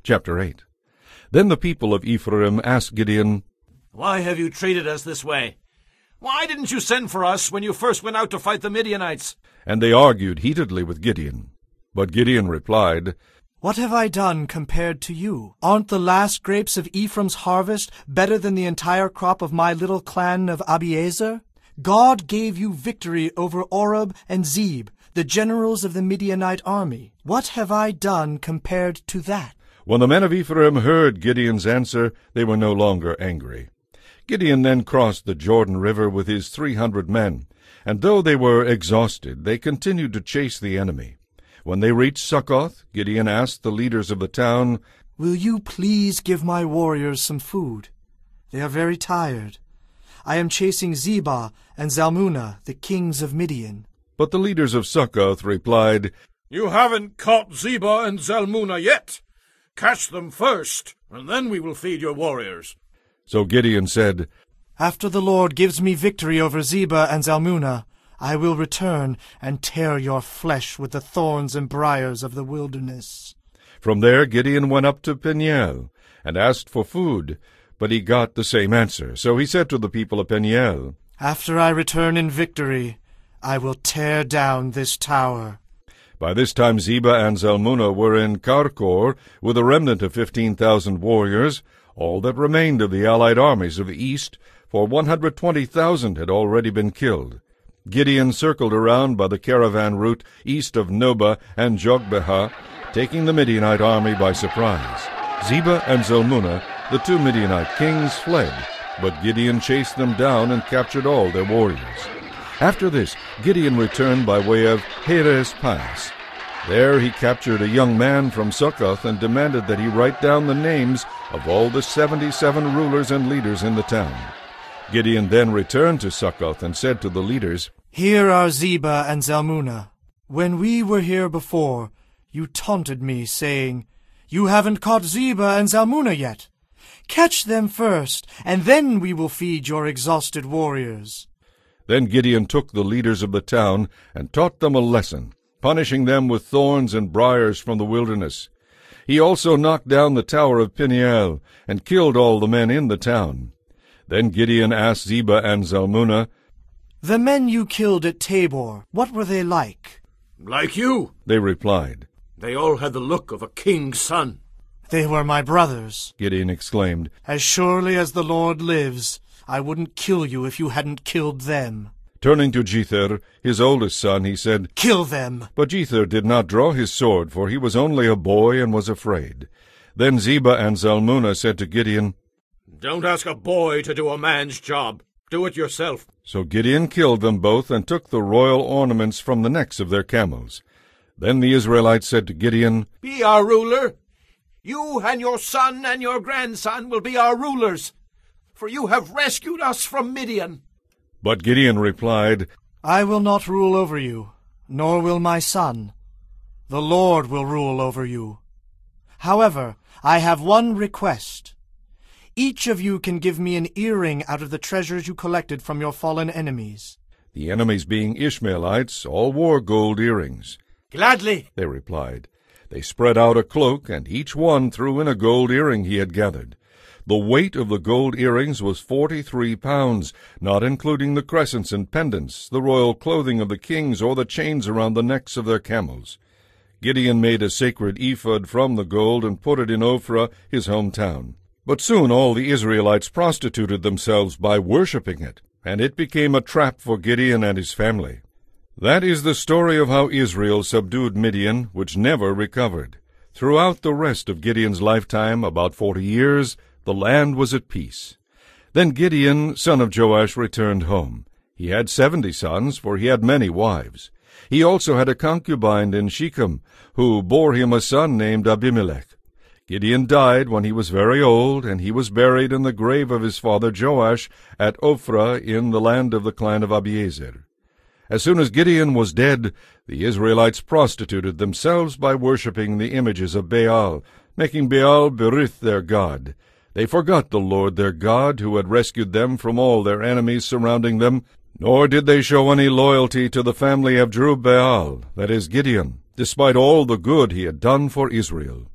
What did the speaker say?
Chapter 8. Then the people of Ephraim asked Gideon, "Why have you treated us this way? Why didn't you send for us when you first went out to fight the Midianites?" And they argued heatedly with Gideon. But Gideon replied, "What have I done compared to you? Aren't the last grapes of Ephraim's harvest better than the entire crop of my little clan of Abiezer? God gave you victory over Oreb and Zeb, the generals of the Midianite army. What have I done compared to that?" When the men of Ephraim heard Gideon's answer, they were no longer angry. Gideon then crossed the Jordan River with his 300 men, and though they were exhausted, they continued to chase the enemy. When they reached Succoth, Gideon asked the leaders of the town, "Will you please give my warriors some food? They are very tired. I am chasing Zebah and Zalmunna, the kings of Midian." But the leaders of Succoth replied, "You haven't caught Zebah and Zalmunna yet. Catch them first, and then we will feed your warriors." So Gideon said, "After the Lord gives me victory over Zebah and Zalmunna, I will return and tear your flesh with the thorns and briars of the wilderness." From there Gideon went up to Peniel, and asked for food, but he got the same answer. So he said to the people of Peniel, "After I return in victory, I will tear down this tower." By this time Zebah and Zalmunna were in Karkor, with a remnant of 15,000 warriors, all that remained of the allied armies of the east, for 120,000 had already been killed. Gideon circled around by the caravan route east of Nobah and Jogbehah, taking the Midianite army by surprise. Zebah and Zalmunna, the two Midianite kings, fled, but Gideon chased them down and captured all their warriors. After this, Gideon returned by way of Heres Pass. There he captured a young man from Succoth and demanded that he write down the names of all the 77 rulers and leaders in the town. Gideon then returned to Succoth and said to the leaders, "Here are Zebah and Zalmunna. When we were here before, you taunted me, saying, 'You haven't caught Zebah and Zalmunna yet. Catch them first, and then we will feed your exhausted warriors.'" Then Gideon took the leaders of the town and taught them a lesson, punishing them with thorns and briars from the wilderness. He also knocked down the tower of Peniel and killed all the men in the town. Then Gideon asked Zebah and Zalmunna, "The men you killed at Tabor, what were they like?" "Like you," they replied. "They all had the look of a king's son." "They were my brothers," Gideon exclaimed. "As surely as the Lord lives, I wouldn't kill you if you hadn't killed them." Turning to Jether, his oldest son, he said, "Kill them." But Jether did not draw his sword, for he was only a boy and was afraid. Then Zebah and Zalmunna said to Gideon, "Don't ask a boy to do a man's job. Do it yourself." So Gideon killed them both and took the royal ornaments from the necks of their camels. Then the Israelites said to Gideon, "Be our ruler. You and your son and your grandson will be our rulers, for you have rescued us from Midian." But Gideon replied, "I will not rule over you, nor will my son. The Lord will rule over you. However, I have one request. Each of you can give me an earring out of the treasures you collected from your fallen enemies." The enemies being Ishmaelites, all wore gold earrings. "Gladly," They replied. They spread out a cloak, and each one threw in a gold earring he had gathered. The weight of the gold earrings was 43 pounds, not including the crescents and pendants, the royal clothing of the kings, or the chains around the necks of their camels. Gideon made a sacred ephod from the gold and put it in Ophrah, his hometown. But soon all the Israelites prostituted themselves by worshipping it, and it became a trap for Gideon and his family. That is the story of how Israel subdued Midian, which never recovered. Throughout the rest of Gideon's lifetime, about 40 years, the land was at peace. Then Gideon, son of Joash, returned home. He had 70 sons, for he had many wives. He also had a concubine in Shechem, who bore him a son named Abimelech. Gideon died when he was very old, and he was buried in the grave of his father Joash at Ophrah in the land of the clan of Abiezer. As soon as Gideon was dead, the Israelites prostituted themselves by worshipping the images of Baal, making Baal Berith their god. They forgot the Lord their God, who had rescued them from all their enemies surrounding them, nor did they show any loyalty to the family of Jerubbaal, that is, Gideon, despite all the good he had done for Israel.